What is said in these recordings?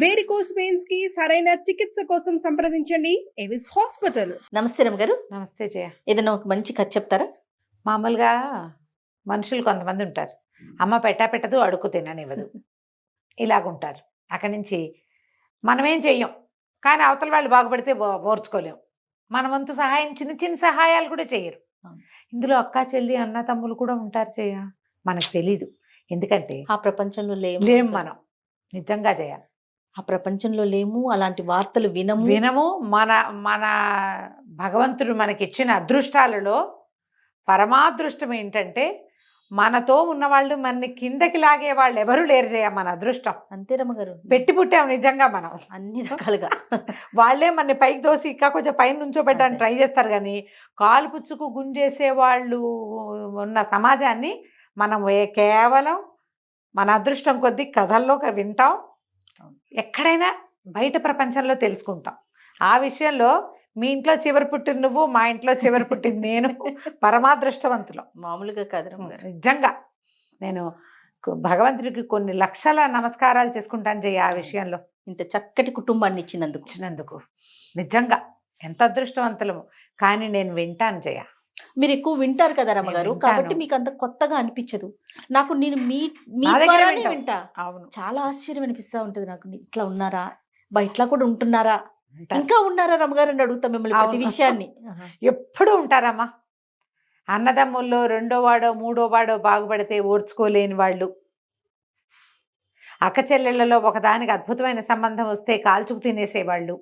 Varicose veins కి సరైన చికిత్స కోసం సంప్రదించండి ఎవిస్ హాస్పిటల్. నమస్తే రమ్మ గారు. నమస్తే జయ. ఏదైనా ఒక మంచి కథ చెప్తారా? మామూలుగా మనుషులు కొంతమంది ఉంటారు, అమ్మ పెట్టదు అడుక్కు తిననివ్వదు, ఇలాగుంటారు. అక్కడి నుంచి మనమేం చెయ్యం, కానీ అవతల వాళ్ళు బాగుపడితే ఓర్చుకోలేం. మన వంతు సహాయం చిన్న చిన్న సహాయాలు కూడా చెయ్యరు. ఇందులో అక్క చెల్లి అన్న తమ్ములు కూడా ఉంటారు జయ, మనకు తెలీదు. ఎందుకంటే ఆ ప్రపంచంలో లేము మనం, నిజంగా జయ. ఆ ప్రపంచంలో లేము, అలాంటి వార్తలు వినము. మన మన భగవంతుడు మనకిచ్చిన అదృష్టాలలో పరమాదృష్టం ఏంటంటే మనతో ఉన్నవాళ్ళు మన కిందకి లాగే వాళ్ళు ఎవరు లేరు చేయ. మన అదృష్టం అంతే రమ్మగారు. పెట్టి పుట్టాం నిజంగా మనం అన్ని రకాలుగా. వాళ్ళే మన పైకి దోసి ఇంకా కొంచెం పైన నుంచోబెట్టడానికి ట్రై చేస్తారు, కానీ కాలు పుచ్చుకు గుంజేసే వాళ్ళు ఉన్న సమాజాన్ని మనం కేవలం మన అదృష్టం కొద్దీ కథల్లో వింటాం, ఎక్కడైనా బయట ప్రపంచంలో తెలుసుకుంటాం. ఆ విషయంలో మీ ఇంట్లో చివరి పుట్టిన నువ్వు, మా ఇంట్లో చివరి పుట్టిన నేను పరమాదృష్టవంతులు. మామూలుగా కాదు నిజంగా. నేను భగవంతుడికి కొన్ని లక్షల నమస్కారాలు చేసుకుంటాను జయ ఆ విషయంలో. ఇంత చక్కటి కుటుంబాన్ని ఇచ్చినందుకు నిజంగా ఎంత అదృష్టవంతులము. కానీ నేను వింటాను జయ. మీరు ఎక్కువ వింటారు కదా రమ్మగారు, కాబట్టి మీకు అంత కొత్తగా అనిపించదు. నేను మీ వింటా. అవును, చాలా ఆశ్చర్యం అనిపిస్తా ఉంటది నాకు. ఇట్లా ఉన్నారా బా, ఇట్లా కూడా ఉంటున్నారా, ఇంకా ఉన్నారా రమ్మగారు అని అడుగుతాం మిమ్మల్ని ప్రతి విషయాన్ని. ఎప్పుడు ఉంటారమ్మా. అన్నదమ్ముల్లో రెండో వాడో మూడో వాడో బాగుపడితే ఓర్చుకోలేని వాళ్ళు, అక్క చెల్లెళ్లలో ఒకదానికి అద్భుతమైన సంబంధం వస్తే కాల్చుకు తినేసేవాళ్ళు,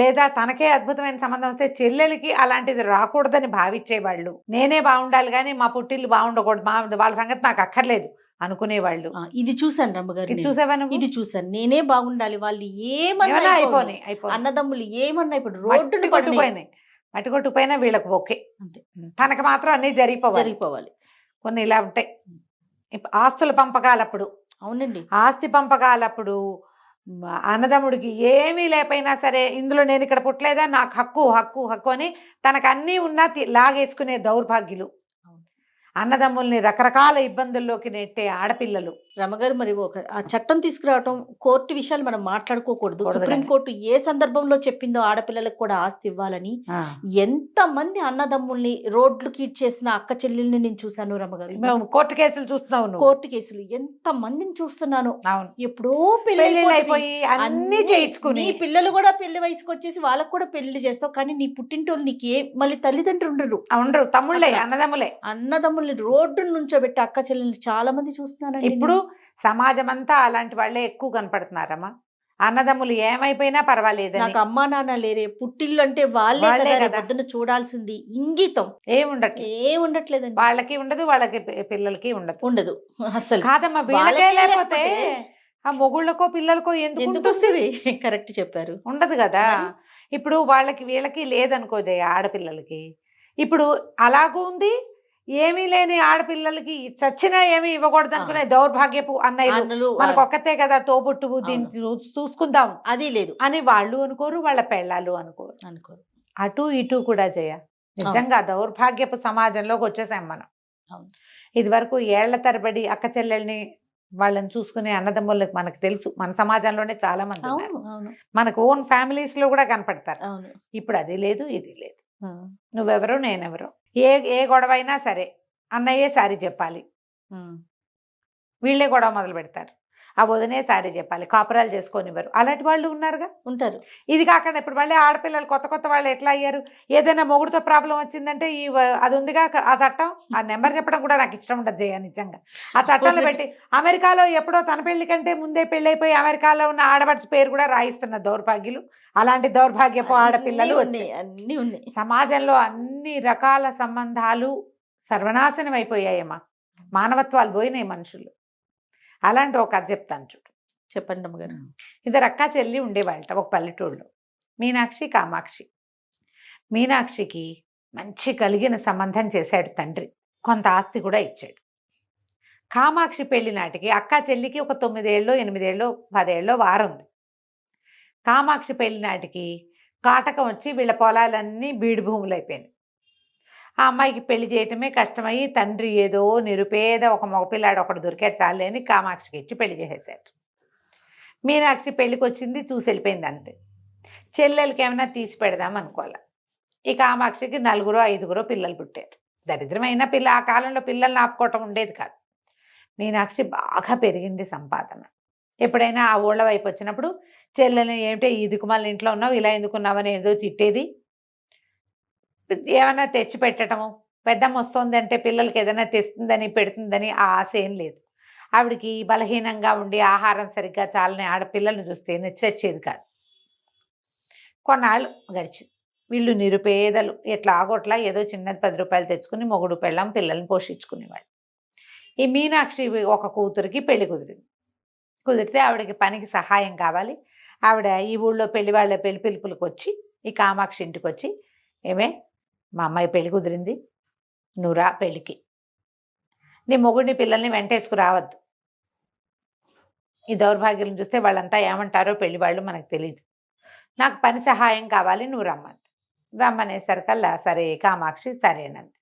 లేదా తనకే అద్భుతమైన సంబంధం వస్తే చెల్లెలకి అలాంటిది రాకూడదని భావించేవాళ్ళు. నేనే బాగుండాలి కానీ మా పుట్టిల్లు బాగుండకూడదు, వాళ్ళ సంగతి నాకు అక్కర్లేదు అనుకునేవాళ్ళు. ఇది చూసాను రమ్మగారు. చూసావా? ఇది చూసాను. నేనే బాగుండాలి, వాళ్ళు ఏమన్నా అయిపోయి అన్నదమ్ములు ఏమన్నా ఇప్పుడు రోడ్డు కొట్టుపోయినాయి, మట్టి కొట్టుపోయినా వీళ్ళకి ఓకే, అంతే. తనకు మాత్రం అన్నీ జరిగిపోవాలి. కొన్ని ఇలా ఉంటాయి. ఆస్తుల పంపకాలప్పుడు, అవునండి, ఆస్తి పంపకాలప్పుడు అన్నదమ్ముడికి ఏమీ లేకపోయినా సరే, ఇందులో నేను ఇక్కడ పుట్టలేదా, నాకు హక్కు అని తనకు అన్నీ ఉన్నా లాగేసుకునే దౌర్భాగ్యులు, అన్నదమ్ముల్ని రకరకాల ఇబ్బందుల్లోకి నెట్టే ఆడపిల్లలు. రమగారు, మరి ఆ చట్టం తీసుకురావటం, కోర్టు విషయాలు మనం మాట్లాడుకోకూడదు. సుప్రీంకోర్టు ఏ సందర్భంలో చెప్పిందో ఆడపిల్లలకు కూడా ఆస్తి ఇవ్వాలని. ఎంత మంది అన్నదమ్ముల్ని రోడ్లు చేసిన అక్క చెల్లెల్ని నేను చూసాను రమగారు. కోర్టు కేసులు చూస్తున్నావు, కోర్టు కేసులు ఎంత మందిని చూస్తున్నాను. ఎప్పుడో పెళ్లి అన్ని చేయించుకుని, పిల్లలు కూడా పెళ్లి వయసుకు వచ్చేసి వాళ్ళకు కూడా పెళ్లి చేస్తావు, కానీ నీ పుట్టింటోళ్ళు నీకు మళ్ళీ తల్లిదండ్రులు ఉండరు, తమ్ముళ్ళే, అన్నదమ్ముల్ని రోడ్డు నుంచోబెట్టి అక్క చెల్లెల్ని చాలా మంది చూస్తున్నాను. ఇప్పుడు సమాజం అంతా అలాంటి వాళ్ళే ఎక్కువ కనపడుతున్నారమ్మా. అన్నదమ్ములు ఏమైపోయినా పర్వాలేదు, నాకు అమ్మా నాన్న లేరే, పుట్టిల్లు అంటే వాళ్ళే పొద్దున చూడాల్సింది. ఇంగితం ఏముండట్లేదండి. వాళ్ళకి ఉండదు, వాళ్ళకి పిల్లలకి ఉండదు అసలు. కాదమ్మా, వీళ్ళకే లేకపోతే ఆ మొగుళ్ళకో పిల్లలకో ఎందుకు వస్తుంది? కరెక్ట్ చెప్పారు, ఉండదు కదా. ఇప్పుడు వాళ్ళకి వీళ్ళకి లేదనుకో జయ, ఆడపిల్లలకి. ఇప్పుడు అలాగూ ఉంది, ఏమీ లేని ఆడపిల్లలకి చచ్చినా ఏమీ ఇవ్వకూడదు అనుకునే దౌర్భాగ్యపు అన్నయ్యలు మనకు ఒక్కతే కదా తోబుట్టువు, దీన్ని చూసుకుందాం అది లేదు అని వాళ్ళు అనుకోరు, వాళ్ళ పెళ్ళాలు అనుకోరు. అటు ఇటు కూడా జయ, నిజంగా దౌర్భాగ్యపు సమాజంలోకి వచ్చేసాం మనం. ఇది వరకు ఏళ్ల తరబడి అక్క చెల్లెల్ని వాళ్ళని చూసుకునే అన్నదమ్ములకు మనకు తెలుసు, మన సమాజంలోనే చాలా మంది మనకు ఓన్ ఫ్యామిలీస్ లో కూడా కనపడతారు. ఇప్పుడు అది లేదు, ఇది లేదు. నువ్వెవరో నేనెవరో, ఏ గొడవ అయినా సరే అన్నయ్యే సారీ చెప్పాలి, వీళ్ళే గొడవ మొదలు పెడతారు. ఆ వదినే సారీ చెప్పాలి, కాపురాలు చేసుకొనివ్వరు. అలాంటి వాళ్ళు ఉంటారు. ఇది కాకుండా ఇప్పుడు మళ్ళీ ఆడపిల్లలు కొత్త వాళ్ళు ఎట్లా అయ్యారు, ఏదైనా మొగుడుతో ప్రాబ్లం వచ్చిందంటే అది ఉందిగా ఆ చట్టం, ఆ నెంబర్ చెప్పడం కూడా నాకు ఇష్టం ఉండదు జయ. నిజంగా ఆ చట్టంలో పెట్టి అమెరికాలో ఎప్పుడో తన పెళ్లి కంటే ముందే పెళ్ళైపోయి అమెరికాలో ఉన్న ఆడపడుచు పేరు కూడా రాయిస్తున్న దౌర్భాగ్యులు. అలాంటి దౌర్భాగ్యపు ఆడపిల్లలు అన్ని ఉన్నాయి. సమాజంలో అన్ని రకాల సంబంధాలు సర్వనాశనం అయిపోయాయమ్మా, మానవత్వాలు పోయినాయి మనుషులు. అలాంటి ఒక కథ చెప్తాను చూడు. చెప్పండి అమ్మగారు. ఇద్దరు అక్క చెల్లి ఉండేవాళ్ళట ఒక పల్లెటూళ్ళు, మీనాక్షి కామాక్షి. మీనాక్షికి మంచి కలిగిన సంబంధం చేశాడు తండ్రి, కొంత ఆస్తి కూడా ఇచ్చాడు. కామాక్షి పెళ్లి నాటికి అక్క చెల్లికి ఒక 9 ఏళ్ళో 8 ఏళ్ళో 10 ఏళ్ళో వారుంది. కామాక్షి పెళ్లి నాటికి కాటకం వచ్చి వీళ్ళ పొలాలన్నీ బీడు భూములు అయిపోయినాయి. ఆ అమ్మాయికి పెళ్లి చేయటమే కష్టమయ్యి తండ్రి ఏదో నిరుపేద ఒక మగపిల్లాడు ఒకడు దొరికాడు చాలేని కామాక్షికి ఇచ్చి పెళ్లి చేసేసాడు. మీనాక్షి పెళ్ళికి వచ్చింది, చూసి వెళ్ళిపోయింది అంతే. చెల్లెలకి ఏమైనా తీసి పెడదాం అనుకోవాలి. ఈ కామాక్షికి 4 5 పిల్లలు పుట్టారు. దరిద్రమైన పిల్ల, ఆ కాలంలో పిల్లల్ని ఆపుకోవటం ఉండేది కాదు. మీనాక్షి బాగా పెరిగింది సంపాదన. ఎప్పుడైనా ఆ ఊళ్ళ వైపు వచ్చినప్పుడు చెల్లెల్ని ఏమిటో ఈ దిక్కుమాల ఇంట్లో ఉన్నావు, ఇలా ఎందుకున్నావని ఏదో తిట్టేది. ఏమైనా తెచ్చి పెట్టడము, పెద్దమ్మ వస్తుంది అంటే పిల్లలకి ఏదైనా తెస్తుందని పెడుతుందని ఆ ఆశ ఏం లేదు. ఆవిడికి బలహీనంగా ఉండి ఆహారం సరిగ్గా చాలని ఆడపిల్లల్ని చూస్తే నచ్చేది కాదు. కొన్నాళ్ళు గడిచింది. వీళ్ళు నిరుపేదలు, ఎట్లా ఆగోట్లా ఏదో చిన్నది 10 రూపాయలు తెచ్చుకుని మొగుడు పెళ్ళాం పిల్లల్ని పోషించుకునేవాళ్ళు. ఈ మీనాక్షి ఒక కూతురికి పెళ్లి కుదిరితే ఆవిడకి పనికి సహాయం కావాలి. ఆవిడ ఈ ఊళ్ళో పెళ్లి పిలుపులకు వచ్చి ఈ కామాక్షి ఇంటికి వచ్చి, ఏమే మా అమ్మాయి పెళ్లి కుదిరింది, నువ్వు రా పెళ్ళికి, నీ మొగుడిని పిల్లల్ని వెంటేసుకు రావద్దు. ఈ దౌర్భాగ్యం చూస్తే వాళ్ళంతా ఏమంటారో పెళ్లి వాళ్ళు మనకు తెలియదు. నాకు పని సహాయం కావాలి, నువ్వు రమ్మనేసరికల్లా సరే కామాక్షి సరేనంది.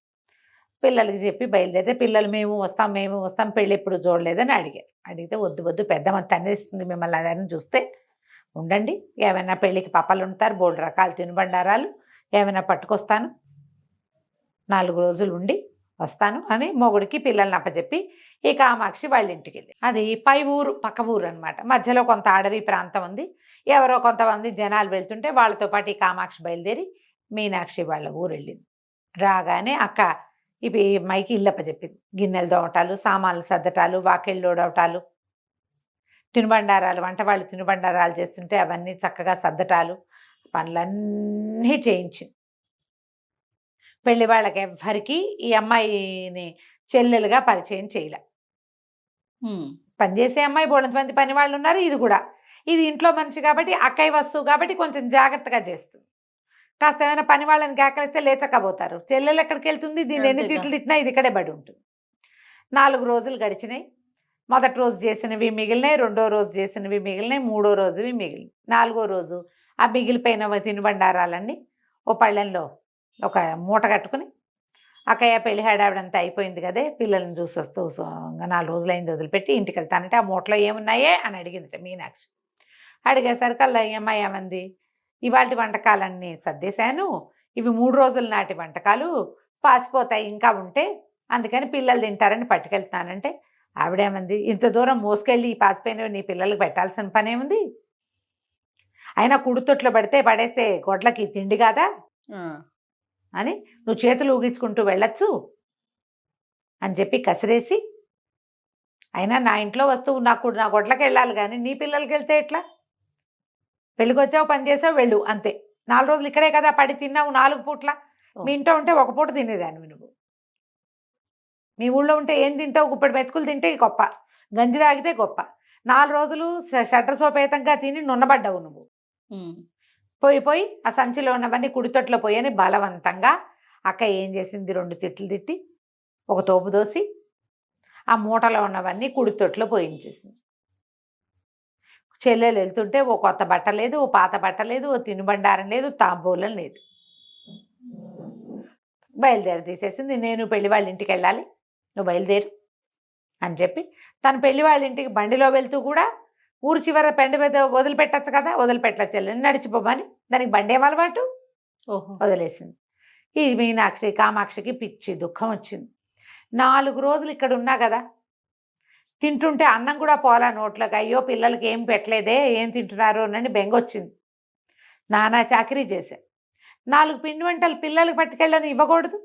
పిల్లలకి చెప్పి బయలుదేరితే పిల్లలు మేము వస్తాం పెళ్ళి ఎప్పుడు చూడలేదని అడిగితే వద్దు పెద్దమ్మ తన్నేస్తుంది మిమ్మల్ని అదని చూస్తే ఉండండి, ఏమైనా పెళ్ళికి పప్పలు ఉంటారు, బోల్డ్ రకాలు తినుబండారాలు ఏమైనా పట్టుకొస్తాను, 4 రోజులు ఉండి వస్తాను అని మొగుడికి పిల్లల్ని అప్పచెప్పి ఈ కామాక్షి వాళ్ళ ఇంటికి వెళ్ళి, అది పక్క ఊరు అనమాట. మధ్యలో కొంత అడవి ప్రాంతం ఉంది. ఎవరో కొంతమంది జనాలు వెళ్తుంటే వాళ్ళతో పాటు ఈ కామాక్షి బయలుదేరి మీనాక్షి వాళ్ళ ఊరు వెళ్ళింది. రాగానే అక్క ఇవి మైకి ఇల్లప్పచెప్పింది. గిన్నెలు దోమటాలు, సామాన్లు సర్దటాలు, వాకిళ్ళు లోడవటాలు, తినుబండారాలు, వంట వాళ్ళు తినుబండారాలు చేస్తుంటే అవన్నీ చక్కగా సర్దటాలు, పనులన్నీ చేయించింది. పెళ్లి వాళ్ళకి ఎవ్వరికి ఈ అమ్మాయిని చెల్లెలుగా పరిచయం చేయలే. పనిచేసే అమ్మాయి బోడంత మంది పని వాళ్ళు ఉన్నారు. ఇది ఇంట్లో మనిషి కాబట్టి అక్కయ్య వస్తువు కాబట్టి కొంచెం జాగ్రత్తగా చేస్తుంది. కాస్త ఏమైనా పని వాళ్ళని కేకలిస్తే లేచకపోతారు. చెల్లెలు ఎక్కడికి వెళ్తుంది, దీన్ని ఎన్ని తిట్లు తిట్టినా ఇది ఇక్కడే పడి ఉంటుంది. 4 రోజులు గడిచినాయి. మొదటి రోజు చేసినవి మిగిలినాయి, 2వ రోజు చేసినవి మిగిలినాయి, 3వ రోజువి మిగిలినాయి. 4వ రోజు ఆ మిగిలిపోయిన తినుబండారాలన్నీ ఓ పళ్ళెంలో ఒక మూట కట్టుకుని, అక్కయ్య పెళ్లి హడావిడంతా అయిపోయింది కదే, పిల్లల్ని చూసొస్తూ 4 రోజులైంది వదిలిపెట్టి ఇంటికి వెళ్తానంటే ఆ మూటలో ఏమున్నాయే అని అడిగింది మీనాక్షి. అడిగేసరికల్లా ఈ అమ్మాయి ఏమంది, ఇవాళ వంటకాలన్నీ సర్దేశాను, ఇవి 3 రోజుల నాటి వంటకాలు పాసిపోతాయి ఇంకా ఉంటే, అందుకని పిల్లలు తింటారని పట్టుకెళ్తున్నానంటే ఆవిడేమంది, ఇంత దూరం మోసుకెళ్ళి ఈ పాసిపోయినవి నీ పిల్లలకు పెట్టాల్సిన పనేముంది, అయినా కుడుతొట్లో పడేస్తే గొడ్లకి తిండి కాదా అని నువ్వు చేతులు ఊగించుకుంటూ వెళ్ళొచ్చు అని చెప్పి కసిరేసి, అయినా నా ఇంట్లో వస్తువు నా గొడ్లకి వెళ్ళాలి కానీ నీ పిల్లలకి వెళ్తే ఎట్లా, పెళ్ళికి వచ్చావు పని చేసావు వెళ్ళు అంతే, 4 రోజులు ఇక్కడే కదా పడి తిన్నావు 4 పూట్ల, మీ ఇంట్లో ఉంటే 1 పూట తినేదాన్ని నువ్వు, మీ ఊళ్ళో ఉంటే ఏం తింటావు, గుప్పెడు మెతుకులు తింటే గొప్ప, గంజి తాగితే గొప్ప, 4 రోజులు షడ్రసోపేతంగా తిని నున్నబడ్డావు నువ్వు. పోయి ఆ సంచిలో ఉన్నవన్నీ కుడితొట్లో పోయని బలవంతంగా అక్క ఏం చేసింది, 2 తిట్లు తిట్టి ఒక తోపు దోసి ఆ మూటలో ఉన్నవన్నీ కుడితొట్లో పోయించేసింది. చెల్లెలు వెళ్తుంటే ఓ కొత్త బట్ట లేదు, ఓ పాత బట్ట లేదు, ఓ తినుబండారం లేదు, తాంబూలం లేదు. బయలుదేరి తీసేసింది. నేను పెళ్లి వాళ్ళ ఇంటికి వెళ్ళాలి, నువ్వు బయలుదేరు అని చెప్పి తన పెళ్లి వాళ్ళ ఇంటికి బండిలో వెళ్తూ కూడా ఊరు చివర పెండ మీద వదిలిపెట్టచ్చు కదా, వదిలిపెట్టచ్చు చెల్లెని నడిచిపోమని, దానికి బండి ఏం అలవాటు, వదిలేసింది. ఈ మీనాక్షి కామాక్షికి పిచ్చి దుఃఖం వచ్చింది. 4 రోజులు ఇక్కడ ఉన్నా కదా, తింటుంటే అన్నం కూడా పోలా నోట్లోకి, అయ్యో పిల్లలకి ఏం పెట్టలేదే, ఏం తింటున్నారు అని బెంగొచ్చింది. నానా చాకరీ చేశా, 4 పిండి వంటలు పిల్లలకి పట్టుకెళ్ళని ఇవ్వకూడదు.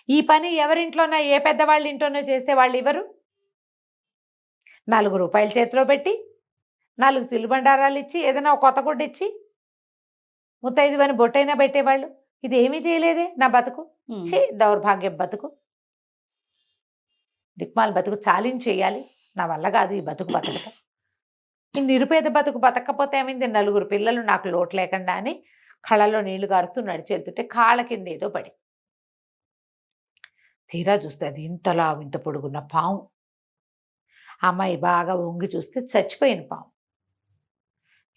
ఈ పని ఎవరింట్లోనో ఏ పెద్దవాళ్ళ ఇంట్లోనో చేస్తే వాళ్ళు ఇవ్వరు. 4 రూపాయలు చేతిలో పెట్టి 4 తినుబండారాలు ఇచ్చి ఏదైనా ఒక కొత్త గుడ్డ ఇచ్చి ముత్తైదువని బొట్టైనా పెట్టేవాళ్ళు. ఇది ఏమీ చేయలేదే నా బతుకు, దౌర్భాగ్య బతుకు, దిక్మాల బతుకు చాలించేయాలి, నా వల్ల కాదు ఈ బతుకు బతకటం. ఈ నిరుపేద బతుకు బతకపోతే ఏమైంది, 4 పిల్లలు నాకు లోటు లేకుండా అని కళ్ళలో నీళ్లు గారుతూ నడిచెళ్తుంటే కాళ్ళ కింద ఏదో పడి, తీరా చూస్తే అది ఇంతలా ఇంత పొడుగున్న పాము. అమ్మాయి బాగా వంగి చూస్తే చచ్చిపోయిన పాము.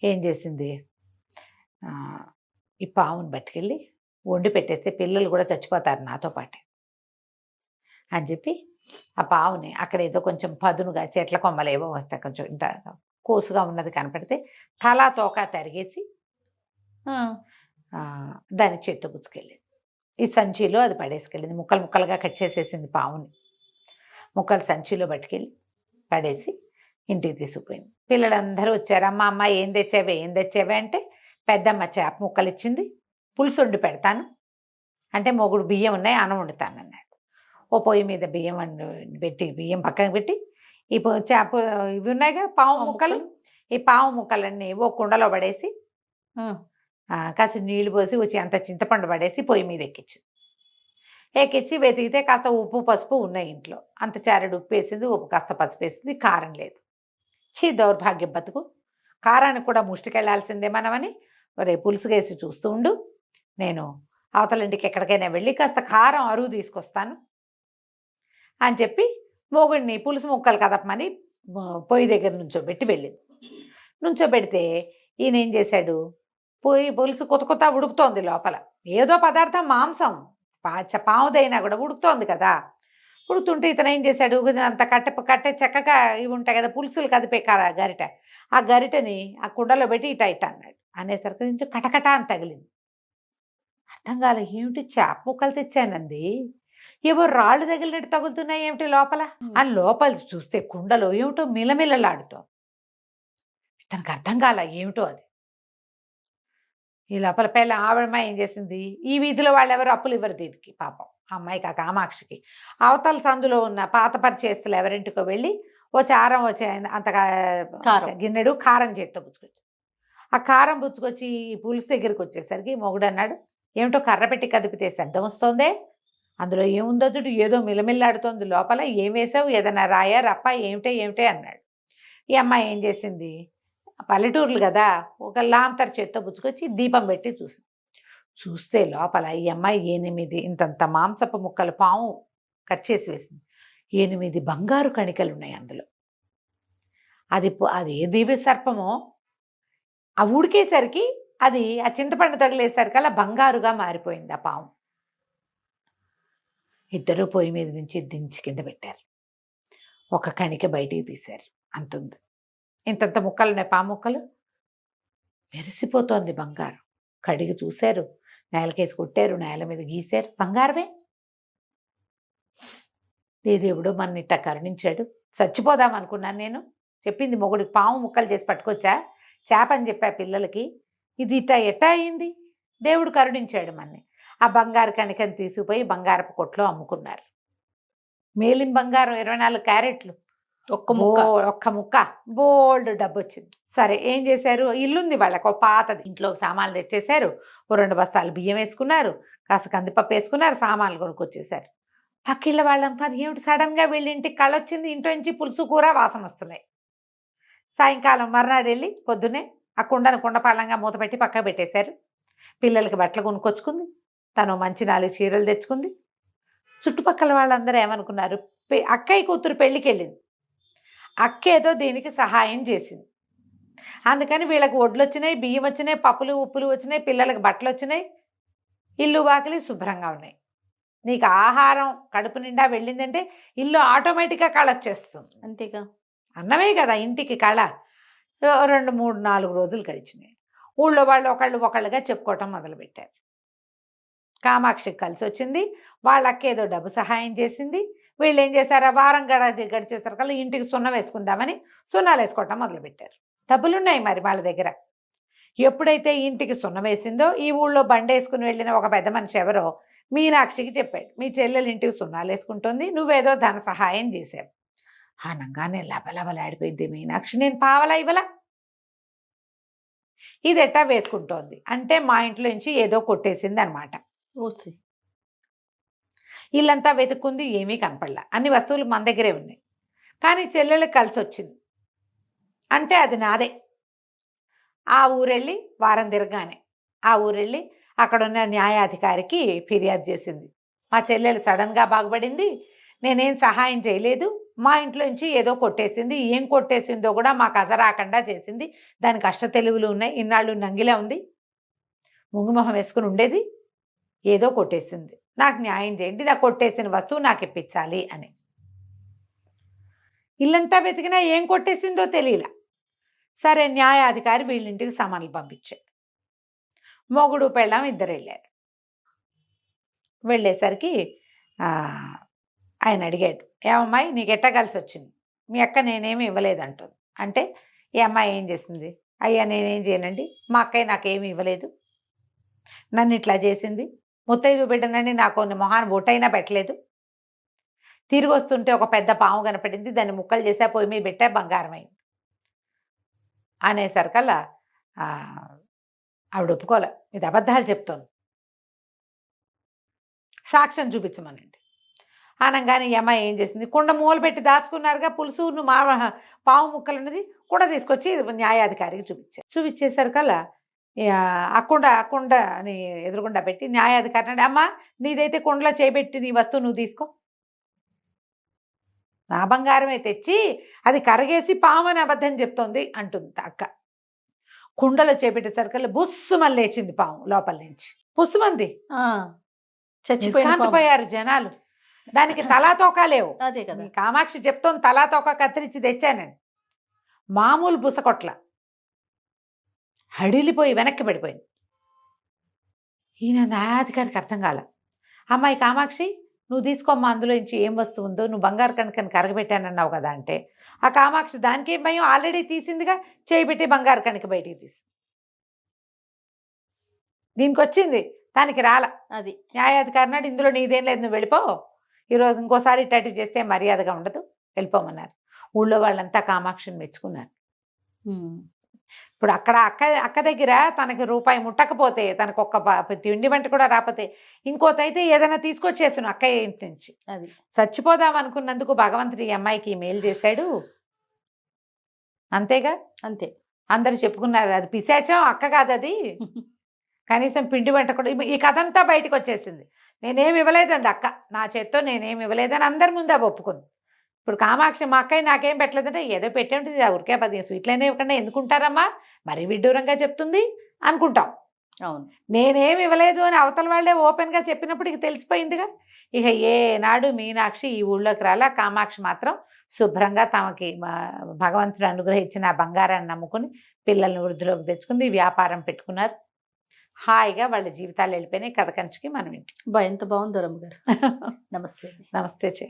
ఏం చేసింది, ఈ పాముని పట్టుకెళ్ళి వండి పెట్టేస్తే పిల్లలు కూడా చచ్చిపోతారు నాతో పాటే అని చెప్పి ఆ పావుని అక్కడ ఏదో కొంచెం పదునుగా చెట్ల కొమ్మలు ఏవో వస్తాయి, కొంచెం ఇంత కోసుగా ఉన్నది కనపడితే తలా తోక తరిగేసి దాని చేత్తో పుచ్చుకెళ్ళింది. ఈ సంచిలో అది పడేసుకెళ్ళింది. ముక్కలు ముక్కలుగా కట్ చేసేసింది పావుని. ముక్కలు సంచిలో పట్టుకెళ్ళి పడేసి ఇంటికి తీసుకుపోయింది. పిల్లలందరూ వచ్చారు. అమ్మ ఏం తెచ్చావే అంటే పెద్దమ్మ చేప ముక్కలు ఇచ్చింది, పులుసు వండి పెడతాను అంటే మొగుడు బియ్యం ఉన్నాయి అన్నం వండుతాను అన్నాడు. ఓ పొయ్యి మీద బియ్యం పెట్టి బియ్యం పక్కన పెట్టి ఈ చేప ఇవి ఉన్నాయిగా పావు ముక్కలు, ఈ పావు ముక్కలన్నీ ఓ కుండలో పడేసి కాస్త నీళ్లు పోసి వచ్చి అంత చింతపండు పడేసి పొయ్యి మీద ఎక్కించి వెతికితే కాస్త ఉప్పు పసుపు ఉన్నాయి ఇంట్లో. అంత చారెడు ఉప్పు వేసింది, ఉప్పు కాస్త పసుపు వేసింది, కారం లేదు. దౌర్భాగ్యం బతుకు, కారానికి కూడా ముష్టికెళ్లాల్సిందే మనమని రేపు పులుసు వేసి చూస్తూ ఉండు, నేను అవతలింటికి ఎక్కడికైనా వెళ్ళి కాస్త కారం అరువు తీసుకొస్తాను అని చెప్పి మొగుడిని పులుసు ముక్కలు కదపమని పొయ్యి దగ్గర నుంచోబెట్టి వెళ్ళింది. నుంచోబెడితే ఈయన ఏం చేశాడు, పులుసు కొత్త ఉడుకుతోంది లోపల, ఏదో పదార్థం మాంసం పావుదైనా కూడా ఉడుకుతోంది కదా. ఉడుకుతుంటే ఇతను ఏం చేశాడు, అంత కట్టె చక్కగా ఇవి ఉంటాయి కదా పులుసులు కదిపే గరిట, ఆ గరిటని ఆ కుండలో పెట్టి ఇట అన్నాడు. అనేసరికి ఇంటి కటకట అని తగిలింది. అర్థం కాలే, ఏమిటి చేప ముక్కలు తెచ్చానంది, ఏవో రాళ్ళు తగిలినట్టు తగులుతున్నాయి ఏమిటి లోపల అని లోపల చూస్తే కుండలో ఏమిటో మిలమిలలాడుతోంది. తనకు అర్థం కాల ఏమిటో అది. ఈ లోపల పిల్ల ఆవిడమ్మాయి ఏం చేసింది, ఈ వీధిలో వాళ్ళు ఎవరు అప్పులు ఇవ్వరు దీనికి పాపం అమ్మాయి కామాక్షికి. అవతల సందులో ఉన్న పాత పరిచేస్తులు ఎవరింటికో వెళ్ళి ఓ చారం వచ్చే అంతగా గిన్నెడు కారం చేత్తో పుచ్చుకొచ్చి, ఆ కారం పుచ్చుకొచ్చి ఈ పులుసు దగ్గరికి వచ్చేసరికి మొగుడు అన్నాడు, ఏమిటో కర్ర పెట్టి కదిపితే శబ్దం వస్తోందే, అందులో ఏముందో చూడు, ఏదో మిలమిల్లాడుతోంది లోపల, ఏం వేసావు, ఏదైనా రాయా రప్ప ఏమిటే అన్నాడు. ఈ అమ్మాయి ఏం చేసింది, పల్లెటూర్లు కదా, ఒక లాంతర్ చేత్తో పుచ్చుకొచ్చి దీపం పెట్టి చూస్తే లోపల ఈ అమ్మాయి 8 ఇంతంత మాంసపు ముక్కలు పాము కట్ చేసి వేసింది. 8 బంగారు కణికలు ఉన్నాయి అందులో. అది ఏ దివ్య సర్పమో ఆ ఉడికేసరికి అది ఆ చింతపండు తగిలేసరికి అలా బంగారుగా మారిపోయింది ఆ పాము. ఇద్దరు పొయ్యి మీద నుంచి దించి కింద పెట్టారు. ఒక కణిక బయటికి తీశారు, అంతుంది. ఇంతంత ముక్కలు ఉన్నాయి పాము ముక్కలు, మెరిసిపోతోంది బంగారం. కడిగి చూశారు, నేలకేసి కొట్టారు, నేల మీద గీశారు, బంగారమే. దేవుడు మన ఇట్ట కరుణించాడు. చచ్చిపోదాం అనుకున్నాను నేను. చెప్పింది మొగుడికి పాము ముక్కలు చేసి పట్టుకొచ్చా, చేప అని చెప్పా పిల్లలకి, ఇది ఎట్టా అయింది, దేవుడు కరుణించాడు మన్ని. ఆ బంగారు కణికని తీసుకుపోయి బంగారపు కొట్లో అమ్ముకున్నారు. మేలిం బంగారం 24 క్యారెట్లు, ఒక్క ముక్క బోల్డ్ డబ్బు వచ్చింది. సరే ఏం చేశారు, ఇల్లుంది వాళ్ళకు పాతది, ఇంట్లో సామాన్లు తెచ్చేశారు, 2 బస్తాలు బియ్యం వేసుకున్నారు, కాస్త కందిపప్పు వేసుకున్నారు, సామాన్లు కొనుక్కొచ్చేసారు. పక్కిళ్ళ వాళ్ళు అంటున్నారు, ఏమిటి సడన్గా వీళ్ళ ఇంటికి కళ్ళొచ్చింది, ఇంట్లో నుంచి పులుసు కూర వాసన వస్తున్నాయి. సాయంకాలం మర్నాడు వెళ్ళి పొద్దున్నే ఆ కుండపాలంగా మూత పెట్టి పక్క పెట్టేశారు. పిల్లలకి బట్టలు కొనుక్కొచ్చుకుంది, తను మంచి 4 చీరలు తెచ్చుకుంది. చుట్టుపక్కల వాళ్ళందరూ ఏమనుకున్నారు, అక్కయ్య కూతురు పెళ్ళికి వెళ్ళింది, అక్క ఏదో దీనికి సహాయం చేసింది, అందుకని వీళ్ళకి వడ్లు వచ్చినాయి, బియ్యం వచ్చినాయి, పప్పులు ఉప్పులు వచ్చినాయి, పిల్లలకి బట్టలు వచ్చినాయి, ఇల్లు వాకిలి శుభ్రంగా ఉన్నాయి. నీకు ఆహారం కడుపు నిండా వెళ్ళిందంటే ఇల్లు ఆటోమేటిక్గా కళ వచ్చేస్తుంది. అంతేగా, అన్నమే కదా ఇంటికి కళ. 2, 3, 4 రోజులు గడిచినాయి. ఊళ్ళో వాళ్ళు ఒకళ్ళుగా చెప్పుకోవటం మొదలుపెట్టారు. కామాక్షికి కలిసి వచ్చింది, వాళ్ళకి ఏదో డబ్బు సహాయం చేసింది. వీళ్ళు ఏం చేశారు, వారం గడిచేసరికల్లా ఇంటికి సున్నం వేసుకుందామని సున్నాలు వేసుకోవటం మొదలుపెట్టారు. డబ్బులున్నాయి మరి వాళ్ళ దగ్గర. ఎప్పుడైతే ఇంటికి సున్నం వేసిందో, ఈ ఊళ్ళో బండి వేసుకుని వెళ్ళిన ఒక పెద్ద మనిషి ఎవరో మీనాక్షికి చెప్పాడు, మీ చెల్లెలు ఇంటికి సున్నాలు వేసుకుంటుంది, నువ్వేదో ధన సహాయం చేశావు. ఆనంగానే లబలబలాడిపోయింది మీనాక్షి, నేను పావలా ఇవ్వలా, ఇది ఎట్టా వేసుకుంటోంది అంటే మా ఇంట్లో నుంచి ఏదో కొట్టేసింది అనమాట. ఇల్లంతా వెతుక్కుంది, ఏమీ కనపడలా, అన్ని వస్తువులు మన దగ్గరే ఉన్నాయి, కానీ చెల్లెలకు కలిసి వచ్చింది అంటే అది నాదే. ఆ ఊరెళ్ళి వారం తిరగానే ఆ ఊరెళ్ళి అక్కడున్న న్యాయాధికారికి ఫిర్యాదు చేసింది, మా చెల్లెలు సడన్గా బాగుపడింది, నేనేం సహాయం చేయలేదు, మా ఇంట్లో నుంచి ఏదో కొట్టేసింది, ఏం కొట్టేసిందో కూడా మాకు అజరాకుండా చేసింది, దానికి అష్టతెలువులు ఉన్నాయి, ఇన్నాళ్ళు నంగిలా ఉంది, ముంగుమొహం వేసుకుని ఉండేది, ఏదో కొట్టేసింది, నాకు న్యాయం చేయండి, నాకు కొట్టేసిన వస్తువు నాకు ఇప్పించాలి అని. ఇల్లంతా వెతికినా ఏం కొట్టేసిందో తెలియలా. సరే న్యాయాధికారి వీళ్ళింటికి సమన్లు పంపించాడు. మొగుడు పెళ్ళాం ఇద్దరు వెళ్ళారు. వెళ్ళేసరికి ఆయన అడిగాడు, ఏమమ్మాయి నీకు ఎట్ట కలిసి వచ్చింది? మీ అక్క నేనేమి ఇవ్వలేదంటుంది. అంటే ఈ అమ్మాయి ఏం చేసింది? అయ్యా నేనేం చేయనండి, మా అక్కయ్య నాకేమి ఇవ్వలేదు, నన్ను ఇట్లా చేసింది, ముత్తైదు బిడ్డనండి నాకు మొహాన్ని బొట్టైనా పెట్టలేదు, తిరిగి వస్తుంటే ఒక పెద్ద పాము కనపడింది, దాన్ని ముక్కలు చేసా, పొయ్యి మీద పెట్టా, బంగారం అయింది అనేసరికల్లా ఆవిడ ఒప్పుకోలే, ఇది అబద్ధాలు చెప్తోంది, సాక్ష్యం చూపించమనండి అనగానే ఈ అమ్మాయి ఏం చేసింది? కుండ మూలు పెట్టి దాచుకున్నారుగా పులుసు, మా పాము ముక్కలు ఉన్నది, కుండ తీసుకొచ్చి న్యాయాధికారికి చూపించేసరికల్లా కుండని ఎదురుగుండా పెట్టి న్యాయాధికారి అంటే, అమ్మ నీదైతే కుండలో చేపెట్టి నీ వస్తువు నువ్వు తీసుకో, నా బంగారమే తెచ్చి అది కరగేసి పామని అబద్ధం చెప్తోంది అంటుంది అక్క. కుండలో చేపెట్టేసరికల్లా బుస్సుమని లేచింది పాము లోపల నుంచి. బుస్సుమంది చచ్చిపోయారు జనాలు. దానికి తలా తోక లేవు. అదే కదా కామాక్షి చెప్తోంది, తలా తోక కత్తిరించి తెచ్చానండి. మామూలు బుసకొట్ల హడిలిపోయి వెనక్కి పడిపోయింది. ఈయన న్యాయాధికారికి అర్థం కాల. అమ్మాయి కామాక్షి నువ్వు తీసుకోమ్మా, అందులో నుంచి ఏం వస్తువు ఉందో, నువ్వు బంగారు కణికని కరగబెట్టానన్నావు కదా అంటే, ఆ కామాక్షి దానికి ఏం భయం, ఆల్రెడీ తీసిందిగా, చేయబెట్టి బంగారు కణిక బయటికి తీసి దీనికి వచ్చింది, దానికి రాల. అది న్యాయాధికారి నాడు ఇందులో నీదేం లేదు, నువ్వు వెళ్ళిపో, ఈరోజు ఇంకోసారి ఇట్లాంటివి చేస్తే మర్యాదగా ఉండదు, వెళ్ళిపోమన్నారు. ఊళ్ళో వాళ్ళంతా కామాక్షిని మెచ్చుకున్నారు. ఇప్పుడు అక్క దగ్గర తనకి రూపాయి ముట్టకపోతే, తనకు ఒక్క తిండి వంట కూడా రాకపోతే, ఇంకోతైతే ఏదైనా తీసుకొచ్చేసాను అక్కయ్య ఇంటి నుంచి. అది చచ్చిపోదాం అనుకున్నందుకు భగవంతుడు ఈ అమ్మాయికి మేలు చేశాడు, అంతేగా. అంతే అందరూ చెప్పుకున్నారు, అది పిశాచం అక్క కాదు అది, కనీసం పిండి వంట కూడా. ఈ కథ అంతా బయటకు వచ్చేసింది. నేనేమి ఇవ్వలేదండి అక్క, నా చేత్తో నేనేమి ఇవ్వలేదని అందరి ముందు అవి ఒప్పుకుంది. ఇప్పుడు కామాక్షి మా అక్కయ్య నాకేం పెట్టలేదంటే, ఏదో పెట్టే ఉంటుంది, ఊరికే 10 స్వీట్లైనా ఇవ్వకుండా ఎందుకుంటారమ్మా, మరీ విడ్డూరంగా చెప్తుంది అనుకుంటాం. అవును, నేనేమి ఇవ్వలేదు అని అవతల వాళ్ళే ఓపెన్గా చెప్పినప్పుడు ఇక తెలిసిపోయిందిగా. ఇక ఏనాడు మీనాక్షి ఈ ఊళ్ళోకి రాలా. కామాక్షి మాత్రం శుభ్రంగా తమకి భగవంతుడు అనుగ్రహించిన ఆ బంగారాన్ని నమ్ముకుని పిల్లల్ని వృద్ధిలోకి తెచ్చుకుంది, వ్యాపారం పెట్టుకున్నారు, హాయిగా వాళ్ళ జీవితాలు వెళ్ళిపోయినాయి. కథ కంచికి మనం ఇంటి. ఎంత బాగుంది రమ్మ గారు. నమస్తే. నమస్తే చే.